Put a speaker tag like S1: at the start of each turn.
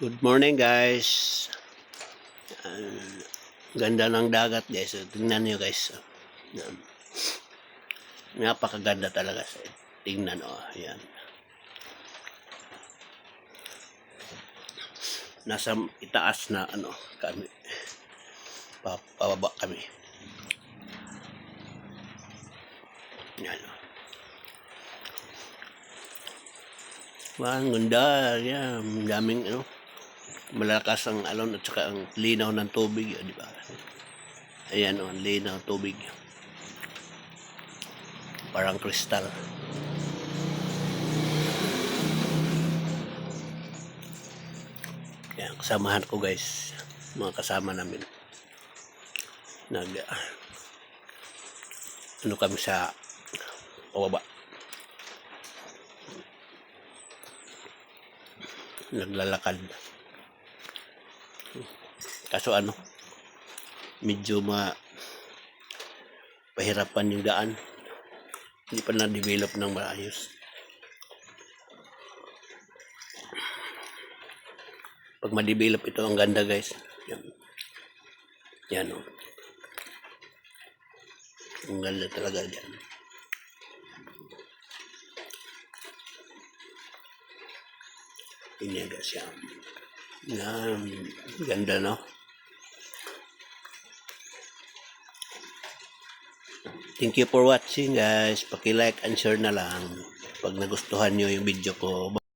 S1: Good morning guys. Ganda ng dagat guys. Tingnan nyo guys. Napakaganda talaga. Tingnan ayan. Nasa itaas na kami. Pababa kami. Yan Ang ganda. Yan. Daming malakas ang alon at saka ang linaw ng tubig, di ba? Ayan ang linaw ng tubig. Parang kristal. Yan, kasamahan ko guys. Mga kasama namin. Kami sa pababa. Naglalakad. Kaso medyo pahirapan yung daan. Hindi pa na-develop ng maayos. Pag ma-develop ito, ang ganda guys. Yan ang ganda talaga dyan. Yan guys yan. Ganda no? Thank you for watching guys. Paki-like and share na lang pag nagustuhan nyo yung video ko.